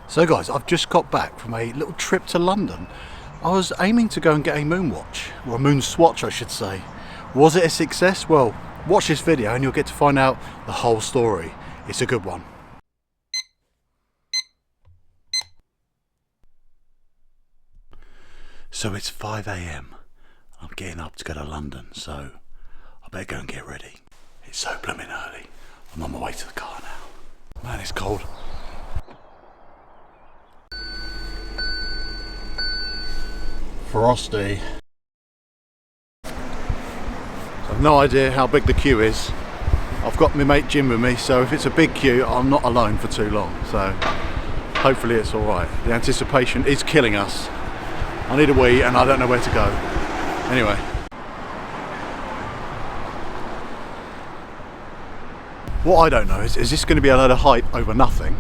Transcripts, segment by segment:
So guys, I've just got back from a little trip to London. I was aiming to go and get a MOONWATCH, or a MOONSWATCH I should say. Was it a success? Well, watch this video and you'll get to find out the whole story. It's a good one. So it's 5 AM. I'm getting up to go to London, so I better go and get ready. It's so blooming early. I'm on my way to the car now. Man, it's cold. Frosty. I've no idea how big the queue is. I've got my mate Jim with me, so if it's a big queue, I'm not alone for too long. So hopefully it's alright. The anticipation is killing us. I need a wee and I don't know where to go. Anyway. What I don't know is this going to be a load of hype over nothing?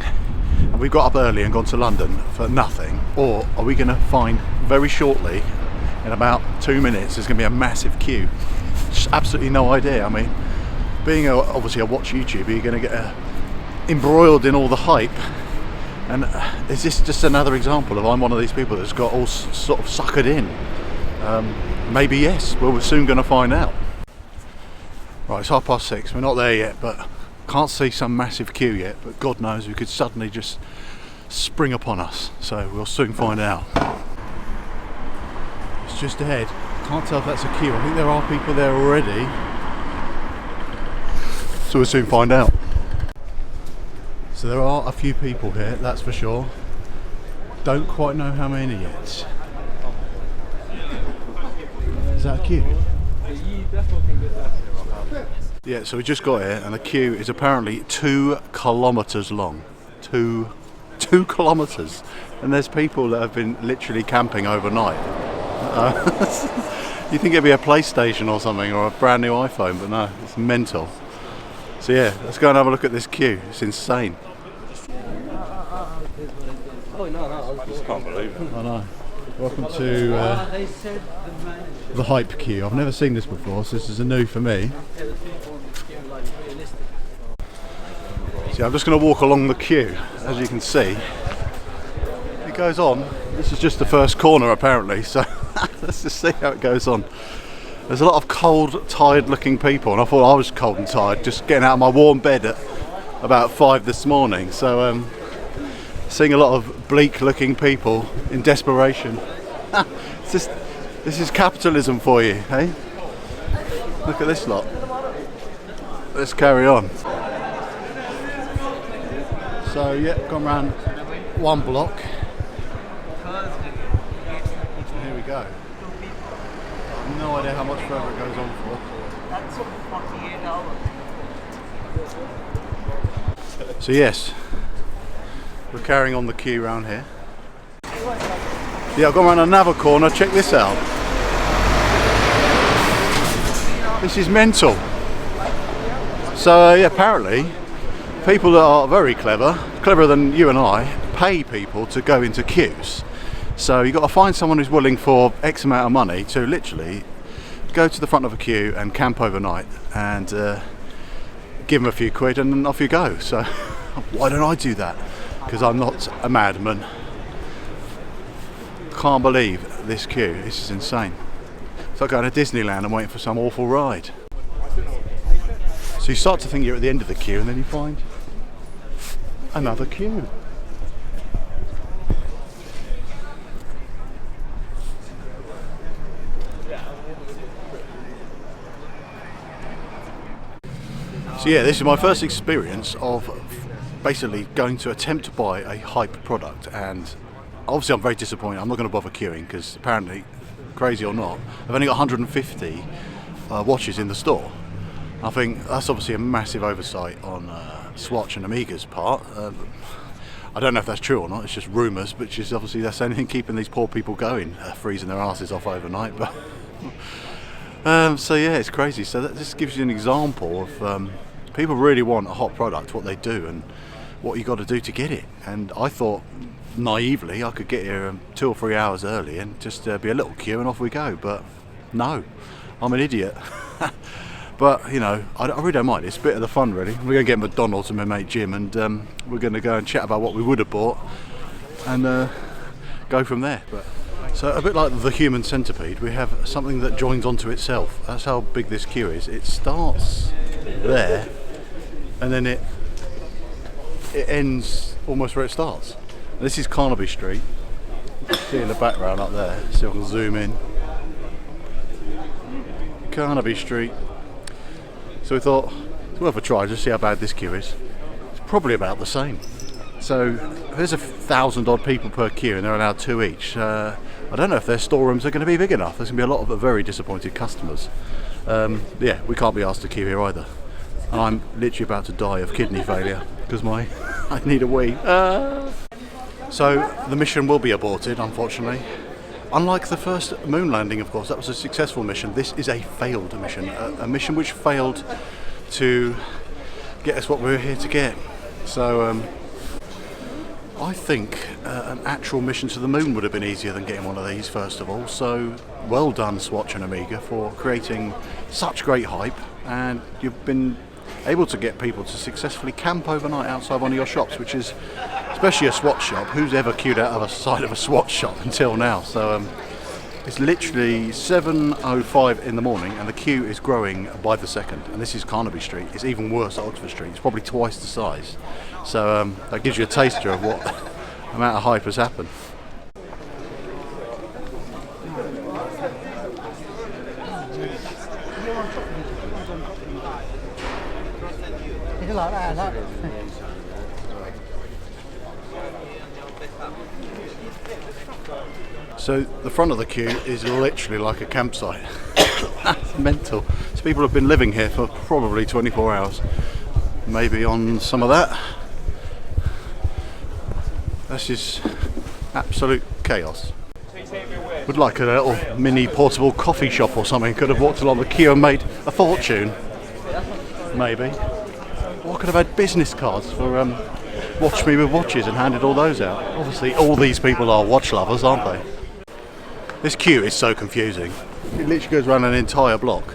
And we've got up early and gone to London for nothing? Or are we going to find very shortly, in about 2 minutes, there's going to be a massive queue? Just absolutely no idea. I mean, being obviously a watch YouTuber, you're going to get embroiled in all the hype. And is this just another example of I'm one of these people that's got all sort of suckered in? Maybe yes. Well, we're soon going to find out. Right, it's 6:30. We're not there yet, but can't see some massive queue yet. But God knows, we could suddenly just spring upon us. So we'll soon find out. It's just ahead. Can't tell if that's a queue. I think there are people there already. So we'll soon find out. So there are a few people here, that's for sure. Don't quite know how many yet. Is that a queue? Yeah, so we just got here and the queue is apparently 2 kilometres long. 2 kilometres. And there's people that have been literally camping overnight. You think it'd be a PlayStation or something, or a brand new iPhone, but no, it's mental. So yeah, let's go and have a look at this queue. It's insane. I just can't believe it. I know. Welcome to the hype queue. I've never seen this before, so this is a new for me. See, I'm just going to walk along the queue. As you can see, it goes on. This is just the first corner apparently, so let's just see how it goes on. There's a lot of cold, tired looking people, and I thought I was cold and tired just getting out of my warm bed at about 5 this morning. So seeing a lot of bleak looking people in desperation. This is capitalism for you, hey? Look at this lot. Let's carry on. So yeah, gone round 1 block. Here we go. No idea how much further it goes on for. That's over 48 hours. So yes, we're carrying on the queue around here. Yeah, I've gone around another corner. Check this out. This is mental. So yeah, apparently people that are very cleverer than you and I, pay people to go into queues. So you've got to find someone who's willing for X amount of money to literally go to the front of a queue and camp overnight and give them a few quid and then off you go. So why don't I do that? Because I'm not a madman. Can't believe this queue. This is insane. It's like going to Disneyland and waiting for some awful ride. So you start to think you're at the end of the queue and then you find another queue. So yeah, this is my first experience of basically going to attempt to buy a hype product, and obviously I'm very disappointed. I'm not going to bother queuing because apparently, crazy or not, I've only got 150 watches in the store. I think that's obviously a massive oversight on Swatch and Omega's part. I don't know if that's true or not, it's just rumours, but just obviously that's the only thing keeping these poor people going, freezing their asses off overnight. But so yeah, it's crazy. So that just gives you an example of people really want a hot product, what they do and what you got to do to get it. And I thought naively I could get here 2 or 3 hours early and just be a little queue and off we go, but no, I'm an idiot. But you know, I really don't mind. It's a bit of the fun really. We're going to get McDonald's and my mate Jim, and we're going to go and chat about what we would have bought and go from there. So a bit like the human centipede, we have something that joins onto itself. That's how big this queue is. It starts there, and then it ends almost where it starts. This is Carnaby Street. You can see in the background up there. See if I can zoom in. Carnaby Street. So we thought it's worth a try, just see how bad this queue is. It's probably about the same. So there's 1,000 odd people per queue, and they're allowed 2 each. I don't know if their storerooms are going to be big enough. There's going to be a lot of very disappointed customers. Yeah, we can't be asked to queue here either. And I'm literally about to die of kidney failure because I need a wee. So the mission will be aborted, unfortunately. Unlike the first moon landing, of course, that was a successful mission. This is a failed mission, a mission which failed to get us what we were here to get. So I think an actual mission to the moon would have been easier than getting one of these, first of all. So well done, Swatch and Amiga, for creating such great hype, and you've been able to get people to successfully camp overnight outside one of your shops, which is, especially a Swatch shop, who's ever queued out of a side of a Swatch shop until now? So it's literally 7:05 in the morning, and the queue is growing by the second. And this is Carnaby Street. It's even worse at Oxford Street. It's probably twice the size. So that gives you a taster of what amount of hype has happened. So the front of the queue is literally like a campsite. That's mental. So people have been living here for probably 24 hours. Maybe on some of that. This is absolute chaos. Would like a little mini portable coffee shop or something. Could have walked along the queue and made a fortune. Maybe. Or I could have had business cards for Watch Me with watches and handed all those out. Obviously all these people are watch lovers, aren't they? This queue is so confusing. It literally goes around an entire block.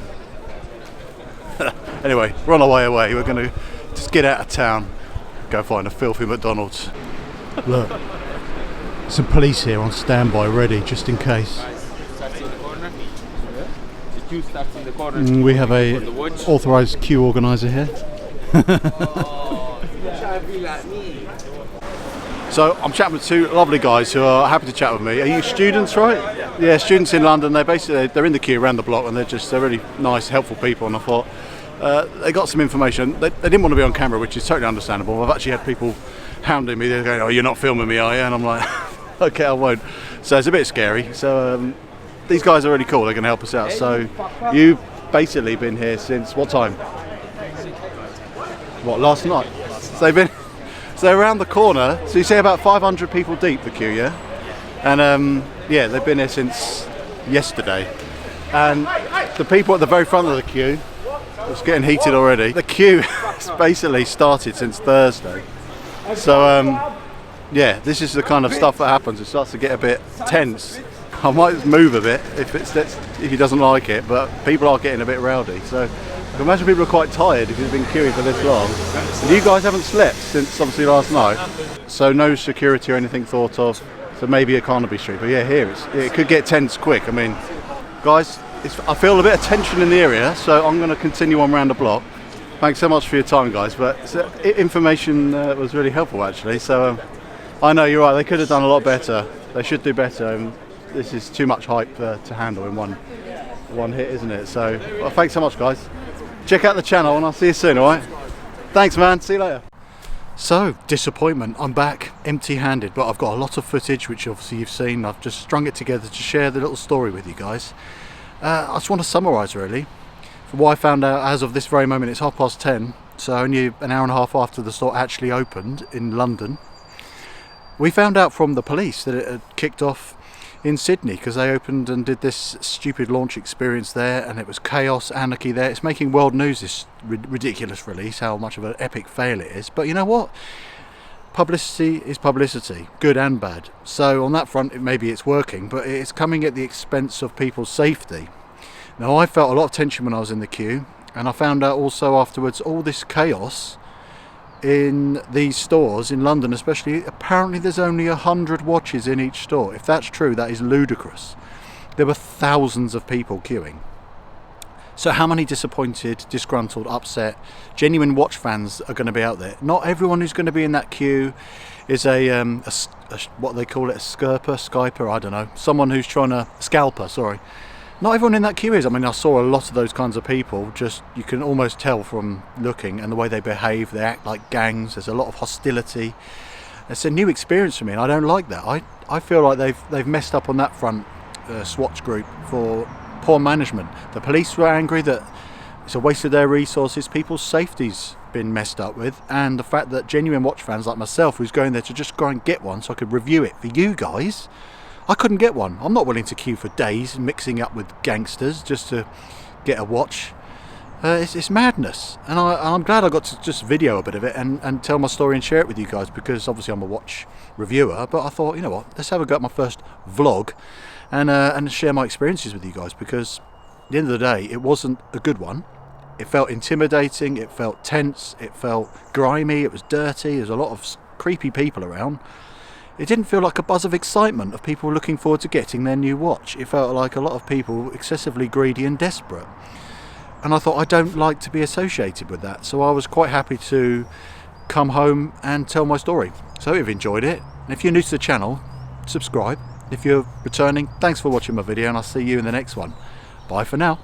Anyway, we're on our way away. We're going to just get out of town, go find a filthy McDonald's. Look, some police here on standby, ready just in case. We have a authorised queue organiser here. So I'm chatting with two lovely guys who are happy to chat with me. Are you students, right? Yeah, students in London. They're in the queue around the block, and they're really nice, helpful people. And I thought they got some information. They didn't want to be on camera, which is totally understandable. I've actually had people hounding me. They're going, "Oh, you're not filming me, are you?" And I'm like, "Okay, I won't." So it's a bit scary. So these guys are really cool. They're going to help us out. So you've basically been here since what time? What, last night? So they're around the corner. So you say about 500 people deep, the queue, yeah? And yeah, they've been here since yesterday. And the people at the very front of the queue, it's getting heated already. The queue has basically started since Thursday. So yeah, this is the kind of stuff that happens. It starts to get a bit tense. I might move a bit if he doesn't like it, but people are getting a bit rowdy. So I can imagine people are quite tired if you've been queuing for this long. And you guys haven't slept since obviously last night, so no security or anything thought of. So maybe a Carnaby Street, but yeah, here it could get tense quick. I mean, guys, I feel a bit of tension in the area, so I'm going to continue on round the block. Thanks so much for your time, guys. But information was really helpful, actually. So I know you're right. They could have done a lot better. They should do better. This is too much hype to handle in one hit, isn't it? So well, thanks so much, guys. Check out the channel, and I'll see you soon. All right. Thanks, man. See you later. So, disappointment. I'm back empty-handed, but I've got a lot of footage, which obviously you've seen. I've just strung it together to share the little story with you guys. I just want to summarise, really. From what I found out as of this very moment, it's 10:30, so only an hour and a half after the store actually opened in London. We found out from the police that it had kicked off in Sydney, because they opened and did this stupid launch experience there, and it was chaos, anarchy there. It's making world news, this ridiculous release, how much of an epic fail it is. But you know what? Publicity is publicity, good and bad. So on that front, maybe it's working, but it's coming at the expense of people's safety. Now, I felt a lot of tension when I was in the queue, and I found out also afterwards all this chaos in these stores in London especially, apparently there's only 100 watches in each store. If that's true, that is ludicrous. There were thousands of people queuing. So how many disappointed, disgruntled, upset, genuine watch fans are going to be out there? Not everyone who's going to be in that queue is a what they call it, a skyper, I don't know. Someone who's trying to, scalper, sorry. Not everyone in that queue is. I mean, I saw a lot of those kinds of people. Just, you can almost tell from looking and the way they behave. They act like gangs. There's a lot of hostility. It's a new experience for me, and I don't like that. I feel like they've messed up on that front, Swatch group, for poor management. The police were angry that it's a waste of their resources. People's safety's been messed up with, and the fact that genuine watch fans like myself, who's going there to just go and get one so I could review it for you guys, I couldn't get one. I'm not willing to queue for days mixing up with gangsters just to get a watch. It's madness, and I'm glad I got to just video a bit of it and tell my story and share it with you guys, because obviously I'm a watch reviewer, but I thought, you know what, let's have a go at my first vlog and share my experiences with you guys, because at the end of the day, it wasn't a good one. It felt intimidating, it felt tense, it felt grimy, it was dirty, there's a lot of creepy people around. It didn't feel like a buzz of excitement of people looking forward to getting their new watch. It felt like a lot of people excessively greedy and desperate. And I thought, I don't like to be associated with that. So I was quite happy to come home and tell my story. So if you've enjoyed it, and if you're new to the channel, subscribe. If you're returning, thanks for watching my video, and I'll see you in the next one. Bye for now.